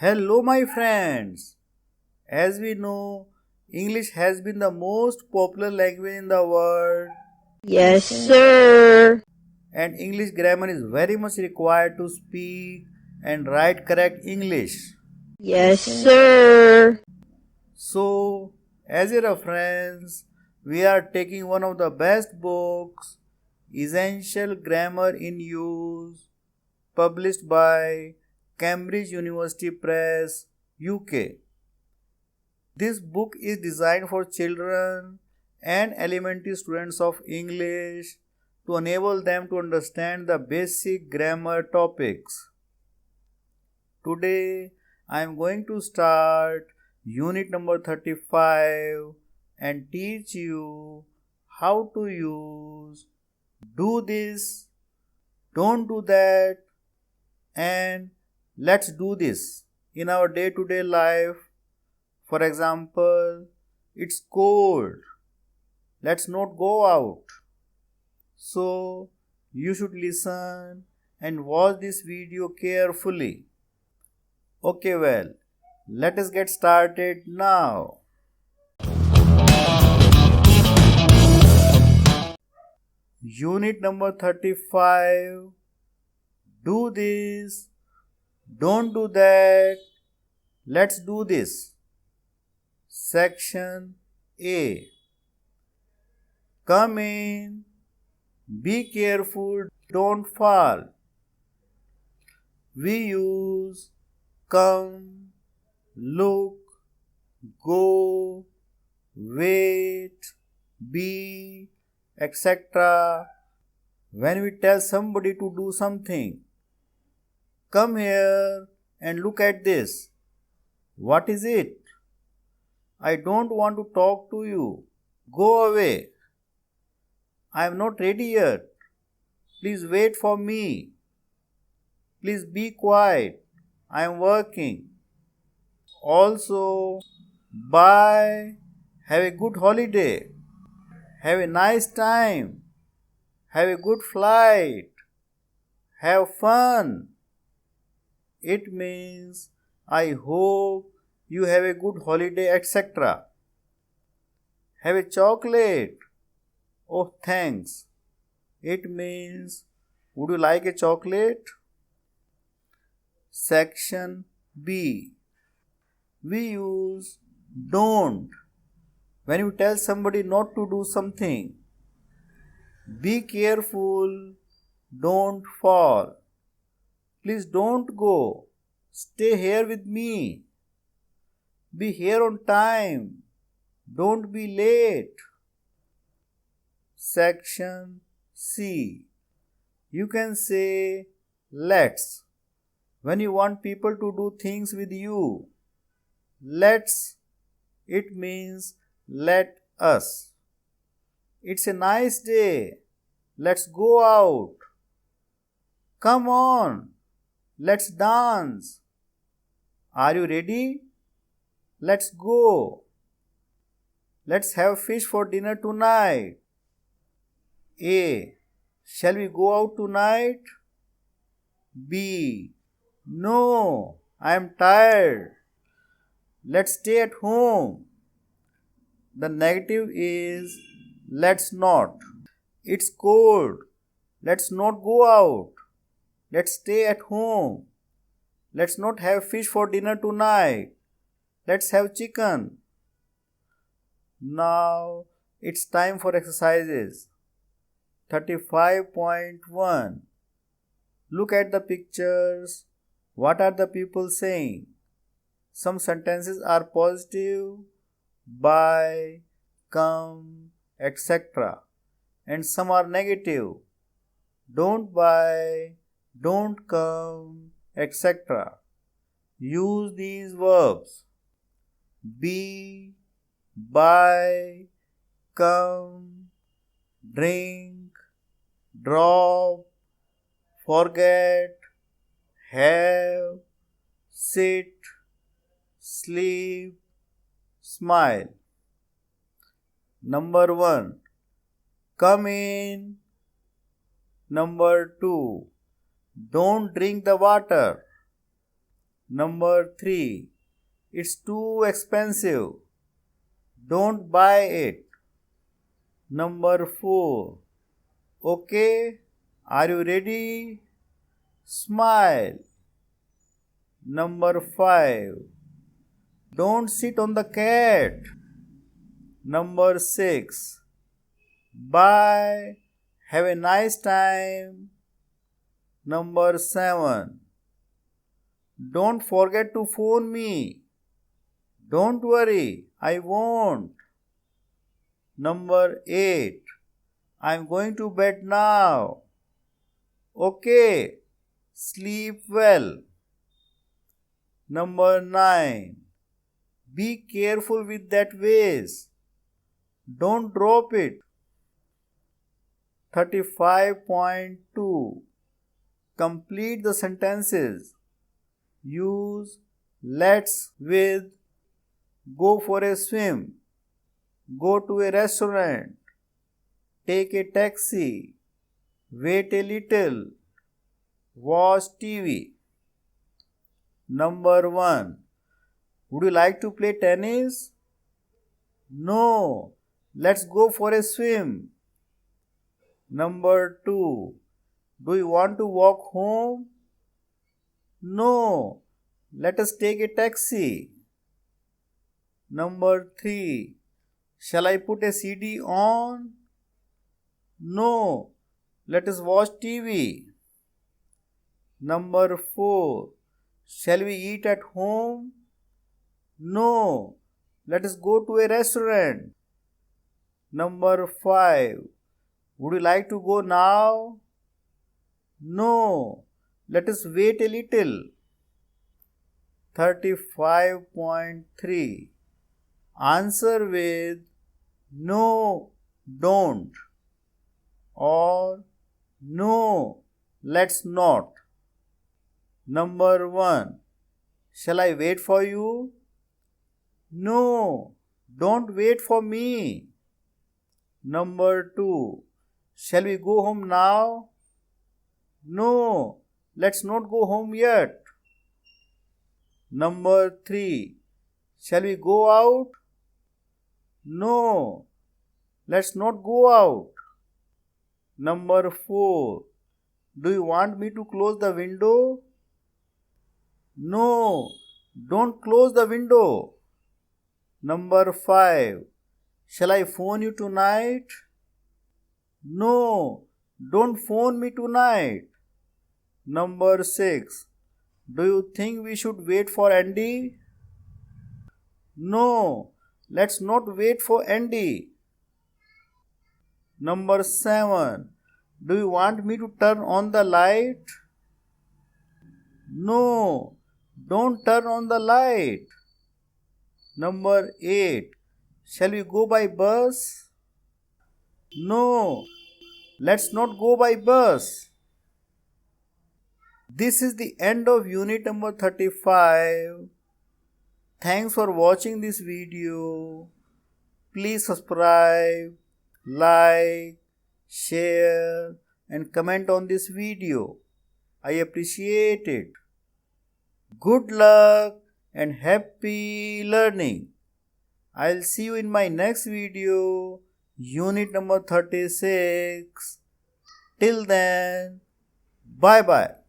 Hello, my friends. As we know, English has been the most popular language in the world, Yes, sir. and English grammar is very much required to speak and write correct English. Yes, sir. So, as a reference, we are taking one of the best books, Essential Grammar in Use, published by Cambridge University Press UK. This book is designed for children and elementary students of English to enable them to understand the basic grammar topics. Today I am going to start unit number 35 and teach you how to use do this, don't do that, and let's do this in our day-to-day life. For example, it's cold. Let's not go out. So, you should listen and watch this video carefully. Okay, well, let us get started now. Unit number 35. Do this. Don't do that. Let's do this. Section A. Come in. Be careful, don't fall. We use come, look, go, wait, be, etc. when we tell somebody to do something. Come here and look at this. What is it? I don't want to talk to you. Go away. I am not ready yet. Please wait for me. Please be quiet. I am working. Also, bye. Have a good holiday. Have a nice time. Have a good flight. Have fun. It means I hope you have a good holiday, etc. Have a chocolate. Oh, thanks. It means, would you like a chocolate? Section B. We use don't when you tell somebody not to do something. Be careful, don't fall. Please don't go. Stay here with me. Be here on time. Don't be late. Section C. You can say let's when you want people to do things with you. Let's, it means let us. It's a nice day. Let's go out. Come on. Let's dance. Are you ready? Let's go. Let's have fish for dinner tonight. A. Shall we go out tonight? B. No, I am tired. Let's stay at home. The negative is let's not. It's cold. Let's not go out. Let's stay at home. Let's not have fish for dinner tonight. Let's have chicken. Now it's time for exercises. 35.1. Look at the pictures. What are the people saying? Some sentences are positive, buy, come, etc. And some are negative. Don't buy, don't come, etc. Use these verbs. Be, buy, come, drink, drop, forget, have, sit, sleep, smile. Number 1. Come in. Number 2. Don't drink the water. Number 3. It's too expensive. Don't buy it. Number 4. Okay, are you ready? Smile. Number 5. Don't sit on the cat. Number 6. Bye. Have a nice time. Number 7. Don't forget to phone me. Don't worry, I won't. Number 8. I'm going to bed now. Okay, sleep well. Number 9. Be careful with that vase. Don't drop it. 35.2. Complete the sentences. Use let's with go for a swim, go to a restaurant, take a taxi, wait a little, watch TV. Number 1. Would you like to play tennis? No. Let's go for a swim. Number 2. Do you want to walk home? No. Let us take a taxi. Number 3. Shall I put a CD on? No. Let us watch TV. Number 4. Shall we eat at home? No. Let us go to a restaurant. Number 5. Would you like to go now? No. Let us wait a little. 35.3. Answer with no, don't, or no, let's not. Number 1. Shall I wait for you? No, don't wait for me. Number 2. Shall we go home now? No, let's not go home yet. Number 3. Shall we go out? No, let's not go out. Number 4. Do you want me to close the window? No, don't close the window. Number 5. Shall I phone you tonight? No, don't phone me tonight. Number 6. Do you think we should wait for Andy? No, let's not wait for Andy. Number 7. Do you want me to turn on the light? No, don't turn on the light. Number 8. Shall we go by bus? No, let's not go by bus. This is the end of unit number 35. Thanks for watching this video. Please subscribe, like, share and comment on this video. I appreciate it. Good luck and happy learning. I'll see you in my next video, unit number 36. Till then, bye bye.